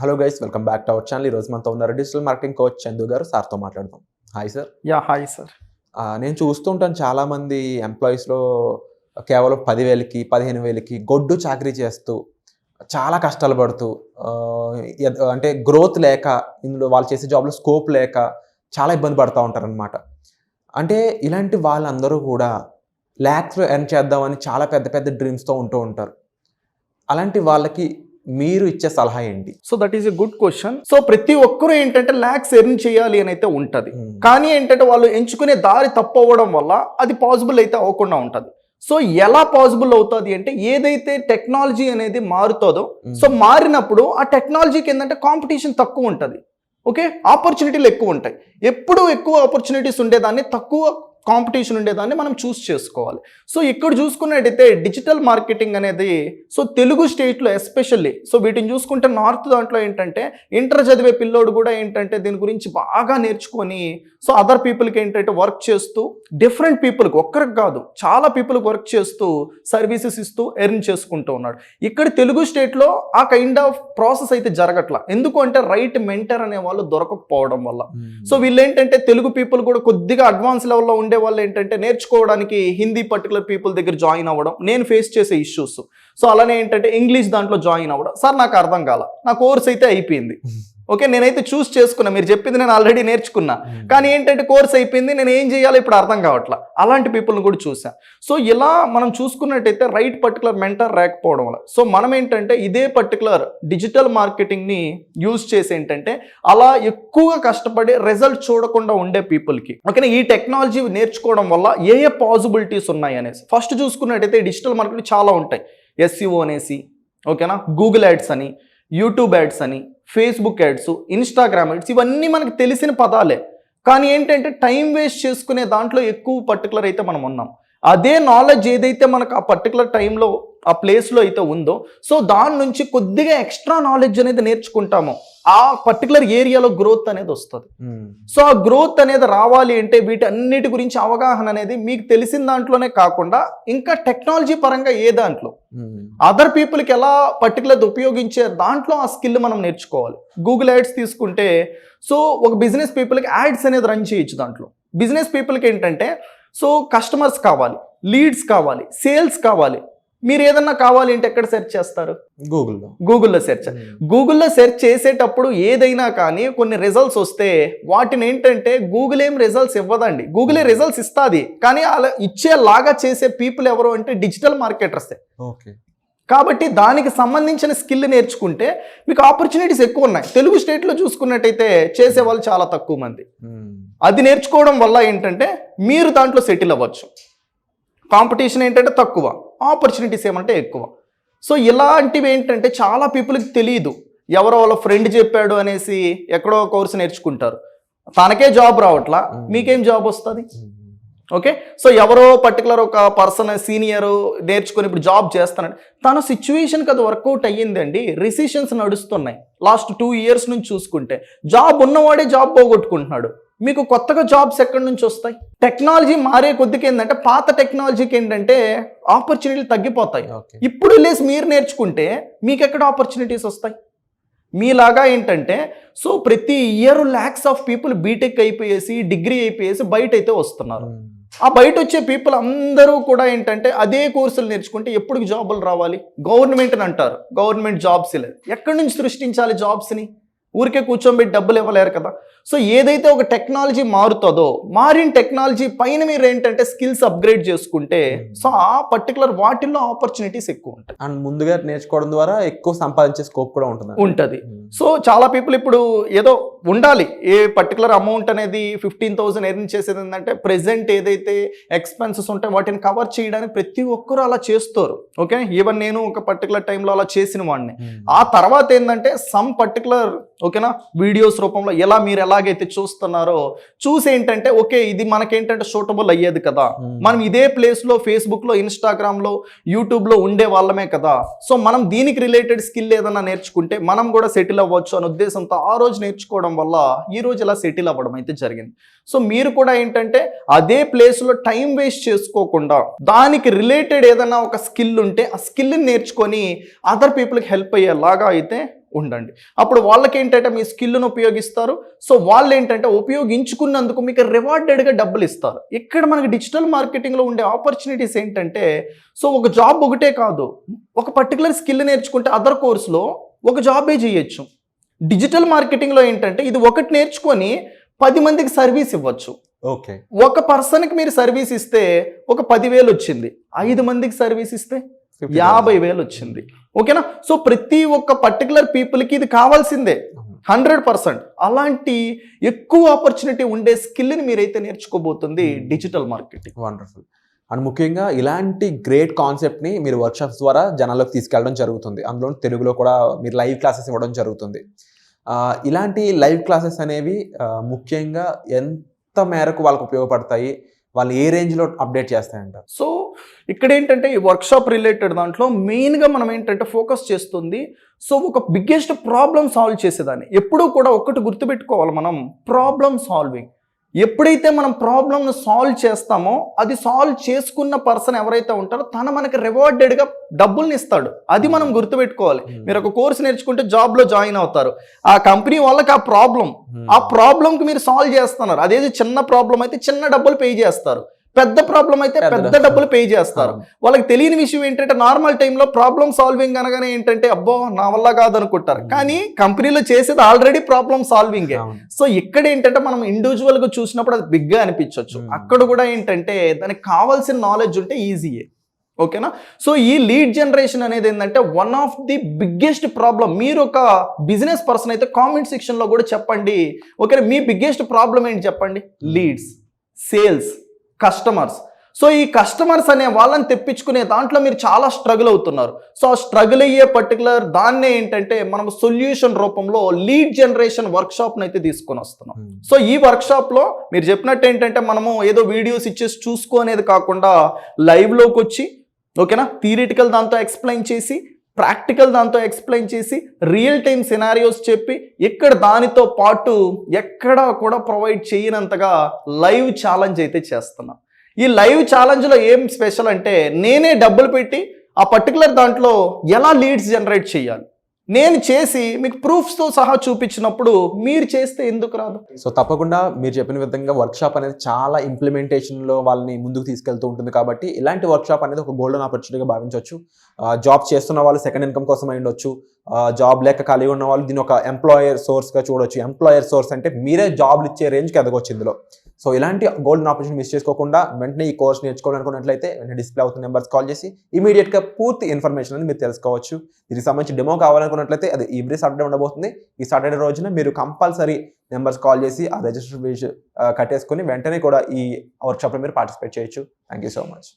Hello guys, welcome back to our channel. ఈ రోజు మనతో ఉన్నారు డిజిటల్ మార్కెటింగ్ కోచ్ చందు గారు. సార్తో మాట్లాడదాం. Hi sir. Hi sir. నేను చూస్తుంటాను చాలామంది ఎంప్లాయీస్లో కేవలం 10,000కి 15,000కి గొడ్డు చాకరీ చేస్తూ చాలా కష్టాలు పడుతూ అంటే గ్రోత్ లేక, ఇందులో వాళ్ళు చేసే జాబ్లో స్కోప్ లేక చాలా ఇబ్బంది పడుతూ ఉంటారనమాట. అంటే ఇలాంటి వాళ్ళందరూ కూడా ల్యాక్స్లో ఎర్న్ చేద్దామని చాలా పెద్ద పెద్ద డ్రీమ్స్తో ఉంటూ ఉంటారు. అలాంటి వాళ్ళకి మీరు ఇచ్చే సలహా ఏంటి? So that is a good question. So ప్రతి ఒక్కరూ ఏంటంటే ల్యాక్స్ ఎర్న్ చేయాలి అని అయితే ఉంటుంది. కానీ ఏంటంటే వాళ్ళు ఎంచుకునే దారి తప్పు అవ్వడం వల్ల అది పాసిబుల్ అయితే అవ్వకుండా ఉంటుంది. సో ఎలా పాసిబుల్ అవుతుంది అంటే, ఏదైతే టెక్నాలజీ అనేది మారుతుందో, సో మారినప్పుడు ఆ టెక్నాలజీకి ఏంటంటే కాంపిటీషన్ తక్కువ ఉంటుంది. ఓకే, ఆపర్చునిటీలు ఎక్కువ ఉంటాయి. ఎప్పుడు ఎక్కువ ఆపర్చునిటీస్ ఉండేదాన్ని, తక్కువ కాంపిటీషన్ ఉండేదాన్ని మనం చూస్ చేసుకోవాలి. సో ఇక్కడ చూసుకున్నట్టయితే డిజిటల్ మార్కెటింగ్ అనేది సో తెలుగు స్టేట్లో ఎస్పెషల్లీ, సో వీటిని చూసుకుంటే నార్త్ దాంట్లో ఏంటంటే ఇంటర్ చదివే పిల్లోడు కూడా ఏంటంటే దీని గురించి బాగా నేర్చుకొని సో అదర్ పీపుల్కి ఏంటంటే వర్క్ చేస్తూ, డిఫరెంట్ పీపుల్కి, ఒక్కరికి కాదు చాలా పీపుల్కి వర్క్ చేస్తూ సర్వీసెస్ ఇస్తూ ఎర్న్ చేసుకుంటూ ఉన్నాడు. ఇక్కడ తెలుగు స్టేట్లో ఆ కైండ్ ఆఫ్ ప్రాసెస్ అయితే జరగట్లా. ఎందుకు అంటే రైట్ మెంటర్ అనే వాళ్ళు దొరకకపోవడం వల్ల. సో వీళ్ళు ఏంటంటే తెలుగు పీపుల్ కూడా కొద్దిగా అడ్వాన్స్ లెవెల్లో ఉండే వాళ్ళు ఏంటంటే నేర్చుకోవడానికి హిందీ పర్టికులర్ పీపుల్ దగ్గర జాయిన్ అవ్వడం, నేను ఫేస్ చేసే ఇష్యూస్. సో అలానే ఏంటంటే ఇంగ్లీష్ దాంట్లో జాయిన్ అవ్వడం. సార్ నాకు అర్థం కాల, నా కోర్స్ అయితే అయిపోయింది, ఓకే నేనైతే చూస్ చేసుకున్నా, మీరు చెప్పింది నేను ఆల్రెడీ నేర్చుకున్నా, కానీ ఏంటంటే కోర్స్ అయిపోయింది, నేను ఏం చేయాలో ఇప్పుడు అర్థం కావట్లా. అలాంటి పీపుల్ని కూడా చూసాను. సో ఇలా మనం చూసుకున్నట్టయితే రైట్ పర్టికులర్ మెంటర్ రాకపోవడం వల్ల సో మనం ఏంటంటే ఇదే పర్టికులర్ డిజిటల్ మార్కెటింగ్ని యూజ్ చేసి ఏంటంటే అలా ఎక్కువగా కష్టపడి రిజల్ట్ చూడకుండా ఉండే పీపుల్కి ఓకేనా ఈ టెక్నాలజీ నేర్చుకోవడం వల్ల ఏ పాసిబిలిటీస్ ఉన్నాయి అనేసి ఫస్ట్ చూసుకున్నట్టయితే డిజిటల్ మార్కెటింగ్ చాలా ఉంటాయి. SEO అనేసి, ఓకేనా, గూగుల్ యాడ్స్ అని, యూట్యూబ్ యాడ్స్ అని, ఫేస్బుక్ యాడ్స్, ఇన్స్టాగ్రామ్ యాడ్స్, ఇవన్నీ మనకు తెలిసిన పదాలే. కానీ ఏంటంటే టైం వేస్ట్ చేసుకునే దాంట్లో ఎక్కువ పర్టికులర్ అయితే మనం ఉన్నాం. అదే నాలెడ్జ్ ఏదైతే మనకు ఆ పర్టికులర్ టైంలో ఆ ప్లేస్లో అయితే ఉందో సో దాని నుంచి కొద్దిగా ఎక్స్ట్రా నాలెడ్జ్ అనేది నేర్చుకుంటాము, ఆ పర్టికులర్ ఏరియాలో గ్రోత్ అనేది వస్తుంది. సో ఆ గ్రోత్ అనేది రావాలి అంటే వీటన్నిటి గురించి అవగాహన అనేది మీకు తెలిసిన దాంట్లోనే కాకుండా ఇంకా టెక్నాలజీ పరంగా ఏ దాంట్లో అదర్ పీపుల్కి ఎలా పర్టికులర్ ఉపయోగించే దాంట్లో ఆ స్కిల్ మనం నేర్చుకోవాలి. గూగుల్ యాడ్స్ తీసుకుంటే సో ఒక బిజినెస్ పీపుల్కి యాడ్స్ అనేది రన్ చేయొచ్చు. దాంట్లో బిజినెస్ పీపుల్కి ఏంటంటే సో కస్టమర్స్ కావాలి, లీడ్స్ కావాలి, సేల్స్ కావాలి. మీరు ఏదన్నా కావాలి అంటే ఎక్కడ సెర్చ్ చేస్తారు? గూగుల్లో సెర్చ్. గూగుల్లో సెర్చ్ చేసేటప్పుడు ఏదైనా కానీ కొన్ని రిజల్ట్స్ వస్తే వాటిని ఏంటంటే గూగుల్ ఏం రిజల్ట్స్ ఇవ్వదండి, గూగులే రిజల్ట్స్ ఇస్తుంది. కానీ అలా ఇచ్చేలాగా చేసే పీపుల్ ఎవరు అంటే డిజిటల్ మార్కెటర్సే. కాబట్టి దానికి సంబంధించిన స్కిల్ నేర్చుకుంటే మీకు ఆపర్చునిటీస్ ఎక్కువ ఉన్నాయి. తెలుగు స్టేట్లో చూసుకున్నట్టయితే చేసే వాళ్ళు చాలా తక్కువ మంది. అది నేర్చుకోవడం వల్ల ఏంటంటే మీరు దాంట్లో సెటిల్ అవ్వచ్చు. కాంపిటీషన్ ఏంటంటే తక్కువ, ఆపర్చునిటీస్ ఏమంటే ఎక్కువ. సో ఇలాంటివి ఏంటంటే చాలా పీపుల్కి తెలియదు. ఎవరో వాళ్ళ ఫ్రెండ్ చెప్పాడు అనేసి ఎక్కడో కోర్సు నేర్చుకుంటారు, తనకే జాబ్ రావట్లా, మీకేం జాబ్ వస్తుంది? ఓకే, సో ఎవరో పర్టికులర్ ఒక పర్సన్ సీనియర్ నేర్చుకుని ఇప్పుడు జాబ్ చేస్తానండి, తన సిచ్యువేషన్కి అది వర్కౌట్ అయ్యిందండి. రిసిషన్స్ నడుస్తున్నాయి లాస్ట్ 2 years నుంచి చూసుకుంటే. జాబ్ ఉన్నవాడే జాబ్ పోగొట్టుకుంటున్నాడు. మీకు కొత్తగా జాబ్స్ ఎక్కడి నుంచి వస్తాయి? టెక్నాలజీ మారే కొద్దికి ఏంటంటే పాత టెక్నాలజీకి ఏంటంటే ఆపర్చునిటీలు తగ్గిపోతాయి. ఇప్పుడు లేసి మీరు నేర్చుకుంటే మీకు ఎక్కడ ఆపర్చునిటీస్ వస్తాయి? మీలాగా ఏంటంటే సో ప్రతి year lakhs of people BTech అయిపోయేసి, డిగ్రీ అయిపోయేసి బయట అయితే వస్తున్నారు. ఆ బయట వచ్చే పీపుల్ అందరూ కూడా ఏంటంటే అదే కోర్సులు నేర్చుకుంటే ఎప్పుడు జాబులు రావాలి? గవర్నమెంట్ని అంటారు, గవర్నమెంట్ జాబ్స్ లేదు. ఎక్కడి నుంచి సృష్టించాలి జాబ్స్ని? ఊరికే కూర్చోబెట్టి డబ్బులు ఇవ్వలేరు కదా. సో ఏదైతే ఒక టెక్నాలజీ మారుతుందో, మారిన టెక్నాలజీ పైన మీరు ఏంటంటే స్కిల్స్ అప్గ్రేడ్ చేసుకుంటే సో ఆ పర్టికులర్ వాటిల్లో ఆపర్చునిటీస్ ఎక్కువ ఉంటాయి. అండ్ ముందుగా నేర్చుకోవడం ద్వారా ఎక్కువ సంపాదించే స్కోప్ కూడా ఉంటుంది. సో చాలా పీపుల్ ఇప్పుడు ఏదో ఉండాలి, ఏ పర్టికులర్ అమౌంట్ అనేది 15,000 ఎర్న్ చేసేది ఏంటంటే ప్రెసెంట్ ఏదైతే ఎక్స్పెన్సెస్ ఉంటాయో వాటిని కవర్ చేయడానికి ప్రతి ఒక్కరు అలా చేస్తారు. ఓకే, ఈవెన్ నేను ఒక పర్టికులర్ టైంలో అలా చేసిన వాడిని. ఆ తర్వాత ఏంటంటే సమ్ పర్టికులర్ ఓకేనా వీడియోస్ రూపంలో ఎలా మీరు ఎలాగైతే చూస్తున్నారో చూసి ఏంటంటే ఓకే ఇది మనకేంటంటే సూటబుల్ అయ్యేది కదా, మనం ఇదే ప్లేస్లో ఫేస్బుక్లో, ఇన్స్టాగ్రామ్లో, యూట్యూబ్లో ఉండే వాళ్ళమే కదా, సో మనం దీనికి రిలేటెడ్ స్కిల్ ఏదన్నా నేర్చుకుంటే మనం కూడా సెటిల్ అవ్వచ్చు అనే ఉద్దేశంతో ఆ రోజు నేర్చుకోవడం వల్ల ఈ రోజు ఇలా సెటిల్ అవ్వడం అయితే జరిగింది. సో మీరు కూడా ఏంటంటే అదే ప్లేస్లో టైం వేస్ట్ చేసుకోకుండా దానికి రిలేటెడ్ ఏదైనా ఒక స్కిల్ ఉంటే ఆ స్కిల్ని నేర్చుకొని అదర్ పీపుల్కి హెల్ప్ అయ్యేలాగా అయితే ఉండండి. అప్పుడు వాళ్ళకి ఏంటంటే మీ స్కిల్ను ఉపయోగిస్తారు. సో వాళ్ళు ఏంటంటే ఉపయోగించుకున్నందుకు మీకు రివార్డెడ్గా డబ్బులు ఇస్తారు. ఇక్కడ మనకి డిజిటల్ మార్కెటింగ్లో ఉండే ఆపర్చునిటీస్ ఏంటంటే, సో ఒక జాబ్ ఒకటే కాదు, ఒక పర్టికులర్ స్కిల్ నేర్చుకుంటే అదర్ కోర్సులో ఒక జాబే చేయొచ్చు. డిజిటల్ మార్కెటింగ్లో ఏంటంటే ఇది ఒకటి నేర్చుకొని 10 మందికి సర్వీస్ ఇవ్వచ్చు. ఓకే, ఒక పర్సన్కి మీరు సర్వీస్ ఇస్తే ఒక 10,000 వచ్చింది, 5 మందికి సర్వీస్ ఇస్తే 50,000 వచ్చింది. ఓకేనా? సో ప్రతి ఒక్క పర్టికులర్ పీపుల్కి ఇది కావాల్సిందే 100%. అలాంటి ఎక్కువ ఆపర్చునిటీ ఉండే స్కిల్ని మీరైతే నేర్చుకోబోతుంది డిజిటల్ మార్కెటింగ్. వండర్ఫుల్. అండ్ ముఖ్యంగా ఇలాంటి గ్రేట్ కాన్సెప్ట్ని మీరు వర్క్షాప్స్ ద్వారా జనాల్లోకి తీసుకెళ్ళడం జరుగుతుంది. అందులో తెలుగులో కూడా మీరు లైవ్ క్లాసెస్ ఇవ్వడం జరుగుతుంది. ఇలాంటి లైవ్ క్లాసెస్ అనేవి ముఖ్యంగా ఎంత మేరకు వాళ్ళకు ఉపయోగపడతాయి, వాళ్ళు ఏ రేంజ్లో అప్డేట్ చేస్తాయంటారు? సో ఇక్కడ ఏంటంటే ఈ వర్క్షాప్ రిలేటెడ్ దాంట్లో మెయిన్గా మనం ఏంటంటే ఫోకస్ చేస్తుంది, సో ఒక బిగ్గెస్ట్ ప్రాబ్లమ్ సాల్వ్ చేసేదాన్ని. ఎప్పుడూ కూడా ఒక్కటి గుర్తుపెట్టుకోవాలి, మనం ప్రాబ్లమ్ సాల్వింగ్. ఎప్పుడైతే మనం ప్రాబ్లమ్ను సాల్వ్ చేస్తామో అది సాల్వ్ చేసుకున్న పర్సన్ ఎవరైతే ఉంటారో తను మనకి రివార్డెడ్గా డబ్బుల్ని ఇస్తాడు. అది మనం గుర్తుపెట్టుకోవాలి. మీరు ఒక కోర్స్ నేర్చుకుంటే జాబ్లో జాయిన్ అవుతారు, ఆ కంపెనీ వాళ్ళకి ఆ ప్రాబ్లంకి మీరు సాల్వ్ చేస్తున్నారు. అదేది చిన్న ప్రాబ్లం అయితే చిన్న డబ్బులు పే చేస్తారు, పెద్ద ప్రాబ్లం అయితే పెద్ద డబ్బులు పే చేస్తారు. వాళ్ళకి తెలియని విషయం ఏంటంటే నార్మల్ టైంలో ప్రాబ్లమ్ సాల్వింగ్ అనగానే ఏంటంటే అబ్బో నా వల్ల కాదనుకుంటారు, కానీ కంపెనీలో చేసేది ఆల్రెడీ ప్రాబ్లమ్ సాల్వింగే. సో ఇక్కడ ఏంటంటే మనం ఇండివిజువల్గా చూసినప్పుడు అది బిగ్గా అనిపించవచ్చు, అక్కడ కూడా ఏంటంటే దానికి కావాల్సిన నాలెడ్జ్ ఉంటే ఈజీయే. ఓకేనా? సో ఈ లీడ్ జనరేషన్ అనేది ఏంటంటే one of the biggest problem. మీరు ఒక బిజినెస్ పర్సన్ అయితే కామెంట్ సెక్షన్లో కూడా చెప్పండి, ఓకేనా, మీ బిగ్గెస్ట్ ప్రాబ్లం ఏంటి చెప్పండి. Leads, sales, customers. సో ఈ కస్టమర్స్ అనే వాళ్ళని తెప్పించుకునే దాంట్లో మీరు చాలా స్ట్రగుల్ అవుతున్నారు. సో ఆ స్ట్రగుల్ అయ్యే పర్టికులర్ దాన్నే ఏంటంటే మనం సొల్యూషన్ రూపంలో లీడ్ జనరేషన్ వర్క్షాప్ని అయితే తీసుకొని వస్తున్నాం. సో ఈ వర్క్షాప్లో మీరు చెప్పినట్టు ఏంటంటే మనము ఏదో వీడియోస్ ఇచ్చేసి చూసుకునేది కాకుండా లైవ్లోకి వచ్చి, ఓకేనా, థియరిటికల్ దాంతో ఎక్స్ప్లెయిన్ చేసి, ప్రాక్టికల్ దాంతో ఎక్స్ప్లెయిన్ చేసి, రియల్ టైమ్ సినారియోస్ చెప్పి, ఇక్కడ దానితో పాటు ఎక్కడా కూడా ప్రొవైడ్ చేయనంతగా లైవ్ ఛాలెంజ్ అయితే చేస్తున్నా. ఈ లైవ్ ఛాలెంజ్లో ఏం స్పెషల్ అంటే నేనే డబ్బులు పెట్టి ఆ పర్టికులర్ దాంట్లో ఎలా లీడ్స్ జనరేట్ చేయాలి నేను చేసి మీకు ప్రూఫ్స్తో సహా చూపించినప్పుడు మీరు చేస్తే ఎందుకు రాదు? సో తప్పకుండా మీరు చెప్పిన విధంగా వర్క్షాప్ అనేది చాలా ఇంప్లిమెంటేషన్లో వాళ్ళని ముందుకు తీసుకెళ్తూ ఉంటుంది. కాబట్టి ఇలాంటి వర్క్షాప్ అనేది ఒక గోల్డెన్ ఆపర్చునిటీగా భావించవచ్చు. జాబ్ చేస్తున్న వాళ్ళు సెకండ్ ఇన్కమ్ కోసం అయి ఉండొచ్చు, జాబ్ లేక ఖాళీగా ఉన్న వాళ్ళు దీని ఒక ఎంప్లాయర్ సోర్స్గా చూడొచ్చు. ఎంప్లాయర్ సోర్స్ అంటే మీరే జాబ్లు ఇచ్చే రేంజ్కి ఎదగొచ్చు ఇందులో. సో ఇలాంటి గోల్డెన్ ఆపర్చునిటీ మిస్ చేసుకోకుండా వెంటనే ఈ కోర్స్ నేర్చుకోవాలనుకున్నట్లయితే వెంటనే డిస్ప్లే అవుతున్న నెంబర్స్ కాల్ చేసి ఇమీడియట్గా పూర్తి ఇన్ఫర్మేషన్ అనేది మీరు తెలుసుకోవచ్చు. దీనికి సంబంధించి డెమో కావాలనుకున్నట్లయితే అది ఎవ్రీ సాటర్డే ఉండబోతుంది. ఈ సాటర్డే రోజున మీరు కంపల్సరీ నెంబర్స్ కాల్ చేసి ఆ రిజిస్టర్ ఫీజు కట్టేసుకుని వెంటనే కూడా ఈ వర్క్షాప్లో మీరు పార్టిసిపేట్ చేయొచ్చు. Thank you so much.